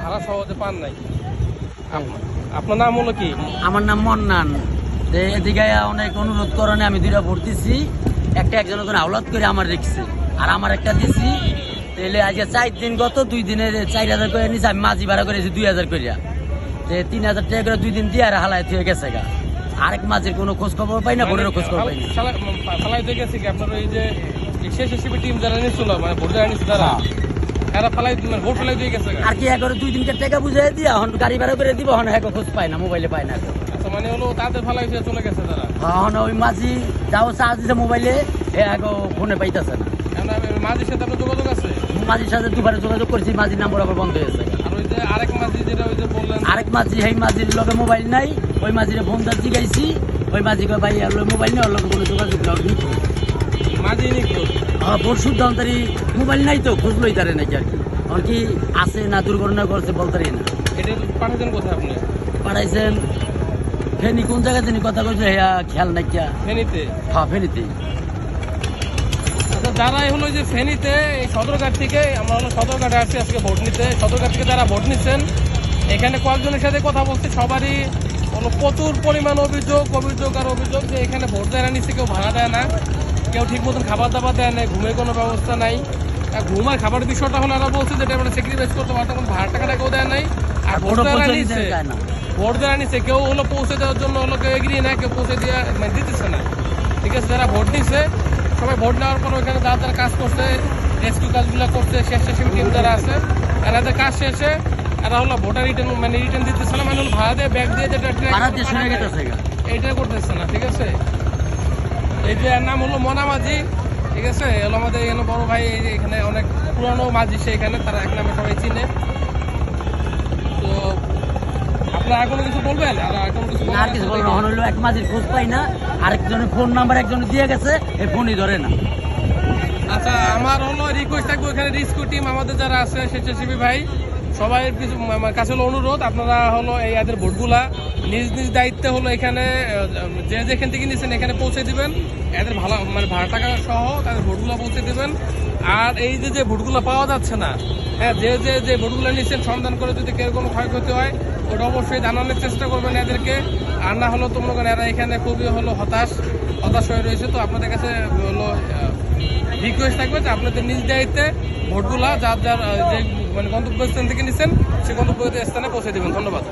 ভাড়া সহজে পান নাই। আপনার নাম হলো কি? আমার নাম মন্নান। এদিকে অনেক অনুরোধ করণে আমি 2টা ভোট দিছি, একটা একজন আওলাদ করে আমার রেখেছে, আর আমার একটা দিছি। তাহলে আজকে 4 দিন, গত 2 দিনে 4000 করে নিছে, আমি মাঝি ভাড়া করেছি 2000 করিয়া। 3000 টাকা করে 2 দিন দিয়ে আর হালায় থেকে গেছে গা। আরেক মাঝির কোনো খোঁজ খবর পাই না, ভোটেরও খোঁজ খবর পাই না। ফালাই দিয়ে গেছে কি আপনার ওই যে শেষ হিসেবে টিম যারা নিয়েছিল, মানে ভোট যারা নিচ্ছে তারা এরা ফালাই ভোট ফালাই দিয়ে গেছে। আর কি একবার 2 দিনকে টাকা বুঝাই দিয়া এখন গাড়ি ভাড়া করে দিব, এখন হ্যাঁ খোঁজ পায় না, মোবাইলে পায় না। আচ্ছা, মানে হলো তাদের ফালাই দিয়ে চলে গেছে তারা। এখন ওই মাঝি যাও চার্জ দিছে মোবাইলে, আগে ফোনে পাইতেছে না। মাঝির সাথে আপনার যোগাযোগ আছে? মাঝির সাথে 2 বারে যোগাযোগ করছি, মাঝির নাম্বার আবার বন্ধ হয়েছে। আর ওই যে আরেক মাঝি যেটা ওই যে বললেন, আরেক মাঝি, সেই মাঝির লগে মোবাইল নাই, ওই মাঝিরে ফোন দিয়ে জিগাইছি, ওই মাঝিকে ভাই আর মোবাইল নেই, ওর লগে কোনো যোগাযোগ নেই। মাঝি নিখোঁজ। পরশুর দামতারি মোবাইল নাই তো, খোঁজ লই তারে নাকি আর কি, আর কি আছে না দুর্ঘটনা করছে বলতারি না। এটা পাঠাচ্ছেন কোথায় আপনি? পাঠাইছেন ফেনি, কোন জায়গায় তিনি কথা কইছে হ্যাঁ খেয়াল নাই কিয়া। ফেনীতে? হ্যাঁ ফেনিতে। আচ্ছা, যারা হলো যে ফেনীতে এই সদরঘাট থেকে, আমরা হলো সদরঘাটে আসছি আজকে ভোট নিতে, সদরঘাট থেকে যারা ভোট নিচ্ছেন এখানে কয়েকজনের সাথে কথা বলছি, সবারই হলো প্রচুর পরিমাণ অভিযোগ আর অভিযোগ যে এখানে ভোট যারা নিচ্ছে কেউ ভাড়া দেয় না, কেউ ঠিক মতন খাবার দাবার দেয় না, ঘুমের কোনো ব্যবস্থা নাই। ঘুম আর খাবারের বিষয়টা হলো এরা বলছে যেটা আমরা স্যাক্রিফাইস করতে পারতাম, ভাড়া টাকাটা কেউ দেয় নাই। আর ভোট যারা নিচ্ছে কেউ হলো পৌঁছে দেওয়ার জন্য হলো কেউ এগিয়ে না, কেউ পৌঁছে দিয়ে মানে দিতেছে না। ঠিক আছে, যারা ভোট নিচ্ছে সবাই ভোট নেওয়ার পর ওইখানে যারা কাজ করছে, রেস্কিউ কাজগুলো করছে, স্বেচ্ছাসেবী টিম যারা আছে, এরাদের কাজ শেষে এরা হলো ভোটার রিটার্ন দিতেছে না, মানে হলো ভাড়া দিয়ে ব্যাগ দিয়ে যেটা এইটা করতেছে না। ঠিক আছে, এই যে এর নাম হলো মনা মাঝি। ঠিক আছে, হলো আমাদের এখানে বড় ভাই, এখানে অনেক পুরানো মাঝি সে, এখানে তারা এক নামে সবাই চিনে। তো আপনারা কোনো কিছু বলবেন? আর কোনো কিছু আর কিছু বলবো না, হলো এক মাঝির খোঁজ পাই না, আরেকজনের ফোন নাম্বার একজন দিয়ে গেছে, এই ফোনই ধরে না। আচ্ছা, আমার হলো রিকোয়েস্ট থাকবে এখানে রেস্কিউ টিম আমাদের যারা আছে, স্বেচ্ছাসেবী ভাই, সবাই কিছু কাছে হলো অনুরোধ, আপনারা হলো এই এদের ভোটগুলা নিজ নিজ দায়িত্বে হলো এখানে যে যেখান থেকে নিচ্ছেন এখানে পৌঁছে দিবেন, এদের ভালো মানে ভাড়া টাকা সহ তাদের ভোটগুলো পৌঁছে দিবেন। আর এই যে ভোটগুলো পাওয়া যাচ্ছে না, হ্যাঁ, যে ভোটগুলো নিচ্ছেন সন্ধান করে যদি কেউ কোনো ক্ষয়ক্ষতি হয় ওটা অবশ্যই জানানোর চেষ্টা করবেন এদেরকে। আর না হলো তো মনে করেন এরা এখানে খুবই হলো হতাশ হয়ে রয়েছে। তো আপনাদের কাছে হলো রিকোয়েস্ট থাকবে যে আপনাদের নিজ দায়িত্বে ভোটগুলা যার যে মানে গন্তব্যস্থান থেকে নিচ্ছেন সে গন্তব্য স্থানে পৌঁছে দেবেন। ধন্যবাদ।